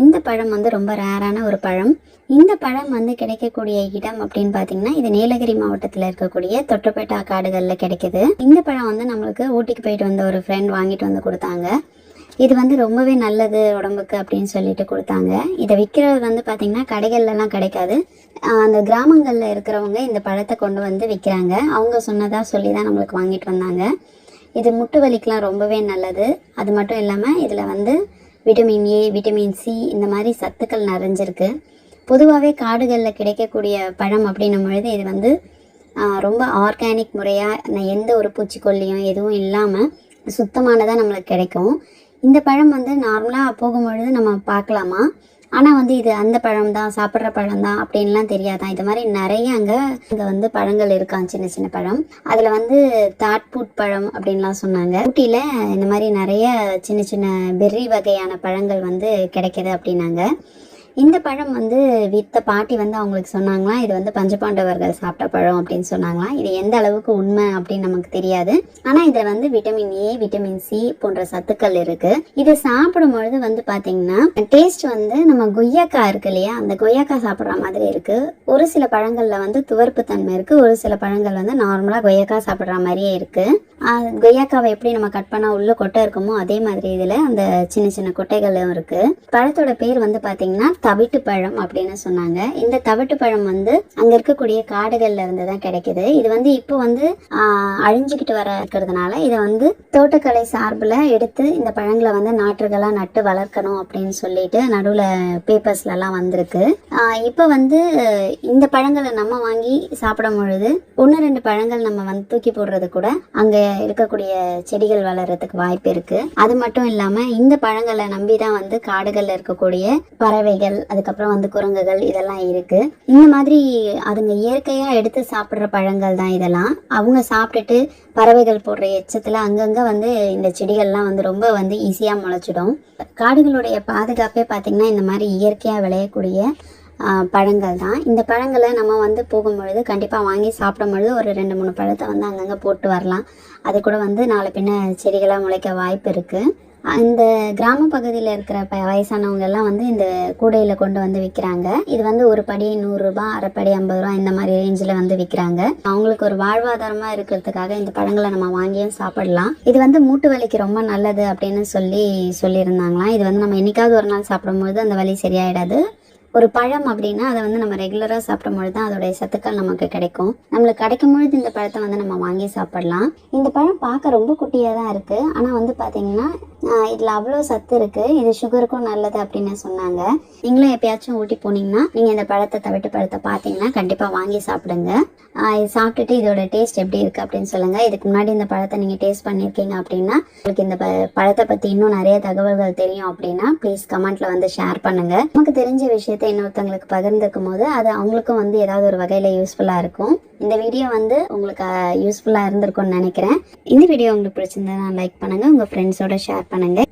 இந்த பழம் வந்து ரொம்ப ரேரான ஒரு பழம். இந்த பழம் வந்து கிடைக்கக்கூடிய இடம் அப்படின்னு பார்த்தீங்கன்னா, இது நீலகிரி மாவட்டத்தில் இருக்கக்கூடிய தொட்டபெட்டா காடுகளில் கிடைக்குது. இந்த பழம் வந்து நம்மளுக்கு ஊட்டிக்கு போயிட்டு வந்த ஒரு ஃப்ரெண்ட் வாங்கிட்டு வந்து கொடுத்தாங்க. இது வந்து ரொம்பவே நல்லது உடம்புக்கு அப்படின்னு சொல்லிட்டு கொடுத்தாங்க. இதை விற்கிறது வந்து பார்த்திங்கன்னா கடைகள்லாம் கிடைக்காது. அந்த கிராமங்களில் இருக்கிறவங்க இந்த பழத்தை கொண்டு வந்து விற்கிறாங்க. அவங்க சொன்னதாக சொல்லி தான் நம்மளுக்கு வாங்கிட்டு வந்தாங்க. இது முட்டு வலிக்கெலாம் ரொம்பவே நல்லது. அது மட்டும் இல்லாமல் இதில் வந்து விட்டமின் ஏ, விட்டமின் சி இந்த மாதிரி சத்துக்கள் நிறைஞ்சிருக்கு. பொதுவாகவே காடுகளில் கிடைக்கக்கூடிய பழம் அப்படின்னும் பொழுது இது வந்து ரொம்ப ஆர்கானிக் முறையாக எந்த ஒரு பூச்சிக்கொல்லியும் எதுவும் இல்லாமல் சுத்தமானதாக நம்மளுக்கு கிடைக்கும். இந்த பழம் வந்து நார்மலாக போகும்பொழுது நம்ம பார்க்கலாமா, ஆனால் வந்து இது அந்த பழம் தான், சாப்பிட்ற பழம் தான் அப்படின்லாம் தெரியாதான். இது மாதிரி நிறைய அங்கே வந்து பழங்கள் இருக்காங்க, சின்ன சின்ன பழம். அதில் வந்து தாட்பூட் பழம் அப்படின்லாம் சொன்னாங்க. ஊட்டியில் இந்த மாதிரி நிறைய சின்ன சின்ன பெர்ரி வகையான பழங்கள் வந்து கிடைக்கிது அப்படின்னாங்க. இந்த பழம் வந்து வித்த பாட்டி வந்து அவங்களுக்கு சொன்னாங்களாம், இது வந்து பஞ்சபாண்டவர்கள் சாப்பிட்ட பழம் அப்படின்னு சொன்னாங்களாம். இது எந்த அளவுக்கு உண்மை அப்படின்னு நமக்கு தெரியாது. ஆனால் இதில் வந்து விட்டமின் ஏ, விட்டமின் சி போன்ற சத்துக்கள் இருக்கு. இதை சாப்பிடும் பொழுது வந்து பார்த்தீங்கன்னா டேஸ்ட் வந்து நம்ம கொய்யாக்கா இருக்கு இல்லையா, அந்த கொய்யாக்கா சாப்பிட்ற மாதிரி இருக்கு. ஒரு சில பழங்களில் வந்து துவர்ப்பு தன்மை இருக்கு, ஒரு சில பழங்கள் வந்து நார்மலாக கொய்யாக்கா சாப்பிட்ற மாதிரியே இருக்கு. கொய்யாக்காவை எப்படி நம்ம கட் பண்ணால் உள்ள கொட்டை இருக்குமோ அதே மாதிரி இதில் அந்த சின்ன சின்ன கொட்டைகளும் இருக்கு. பழத்தோட பேர் வந்து பார்த்தீங்கன்னா தவிட்டு பழம் அப்படின்னு சொன்னாங்க. இந்த தவிட்டு பழம் வந்து அங்க இருக்கக்கூடிய காடுகள்ல இருந்து தான் கிடைக்குது. இது வந்து இப்போ வந்து அழிஞ்சுக்கிட்டு வர இருக்கிறதுனால இதை வந்து தோட்டக்கலை சார்பில் எடுத்து இந்த பழங்களை வந்து நாற்றுகளா நட்டு வளர்க்கணும் அப்படின்னு சொல்லிட்டு நடுவில் பேப்பர்ஸ்ல எல்லாம் வந்திருக்கு. இப்போ வந்து இந்த பழங்களை நம்ம வாங்கி சாப்பிடும் பொழுது 1-2 பழங்கள் நம்ம வந்து தூக்கி போடுறது கூட அங்க இருக்கக்கூடிய செடிகள் வளர்றதுக்கு வாய்ப்பு இருக்கு. அது மட்டும் இல்லாம இந்த பழங்களை நம்பிதான் வந்து காடுகள்ல இருக்கக்கூடிய பறவைகள், அதுக்கப்புறம் வந்து குரங்குகள் இதெல்லாம் இருக்கு. இந்த மாதிரி அதுங்க இயற்கையா எடுத்து சாப்பிட்ற பழங்கள் தான் இதெல்லாம். அவங்க சாப்பிட்டுட்டு பறவைகள் போடுற எச்சத்துல அங்கங்க வந்து இந்த செடிகள்லாம் வந்து ரொம்ப வந்து ஈஸியா முளைச்சிடும். காடுகளுடைய பாதுகாப்பே பார்த்தீங்கன்னா இந்த மாதிரி இயற்கையா விளையக்கூடிய பழங்கள் தான். இந்த பழங்களை நம்ம வந்து போகும்பொழுது கண்டிப்பாக வாங்கி சாப்பிடும் பொழுது ஒரு 2-3 பழத்தை வந்து அங்கங்கே போட்டு வரலாம். அது கூட வந்து நாளை பின்ன செடிகளாக முளைக்க வாய்ப்பு இருக்குது. இந்த கிராம பகுதியில் இருக்கிற வயசானவங்க எல்லாம் வந்து இந்த கூடையில் கொண்டு வந்து விற்கிறாங்க. இது வந்து ஒரு படி 100 ரூபாய், அரை படி 50 ரூபா இந்த மாதிரி ரேஞ்சில் வந்து விற்கிறாங்க. அவங்களுக்கு ஒரு வாழ்வாதாரமாக இருக்கிறதுக்காக இந்த பழங்களை நம்ம வாங்கியும் சாப்பிடலாம். இது வந்து மூட்டு வலிக்கு ரொம்ப நல்லது அப்படின்னு சொல்லியிருந்தாங்களாம். இது வந்து நம்ம என்னைக்காவது ஒரு நாள் சாப்பிடும்போது அந்த வலி சரியாயிடாது. ஒரு பழம் அப்படின்னா அதை வந்து நம்ம ரெகுலராக சாப்பிடும் பொழுது தான் அதோடைய சத்துக்கள் நமக்கு கிடைக்கும். நம்மளுக்கு கிடைக்கும் பொழுது இந்த பழத்தை வந்து நம்ம வாங்கி சாப்பிடலாம். இந்த பழம் பார்க்க ரொம்ப குட்டியாக தான் இருக்குது. ஆனால் வந்து பார்த்தீங்கன்னா இதில் அவ்வளோ சத்து இருக்குது. இது சுகருக்கும் நல்லது அப்படின்னு சொன்னாங்க. நீங்களும் எப்பயாச்சும் ஊட்டி போனீங்கன்னா நீங்கள் இந்த தவிட்டு பழத்தை பார்த்தீங்கன்னா கண்டிப்பாக வாங்கி சாப்பிடுங்க. இது சாப்பிட்டுட்டு இதோட டேஸ்ட் எப்படி இருக்குது அப்படின்னு சொல்லுங்கள். இதுக்கு முன்னாடி இந்த பழத்தை நீங்கள் டேஸ்ட் பண்ணியிருக்கீங்க அப்படின்னா, உங்களுக்கு இந்த பழத்தை பற்றி இன்னும் நிறைய தகவல்கள் தெரியும் அப்படின்னா ப்ளீஸ் கமெண்ட்டில் வந்து ஷேர் பண்ணுங்கள். நமக்கு தெரிஞ்ச விஷயத்தை இன்னொருத்தவங்களுக்கு பகிர்ந்துக்கும் போது அது அவங்களுக்கும் வந்து ஏதாவது ஒரு வகையில் யூஸ்ஃபுல்லாக இருக்கும். இந்த வீடியோ வந்து உங்களுக்கு யூஸ்ஃபுல்லாக இருந்திருக்கும்னு நினைக்கிறேன். இந்த வீடியோ உங்களுக்கு பிடிச்சிருந்தா லைக் பண்ணுங்கள், உங்கள் ஃப்ரெண்ட்ஸோட ஷேர் பண்ணுங்கள்.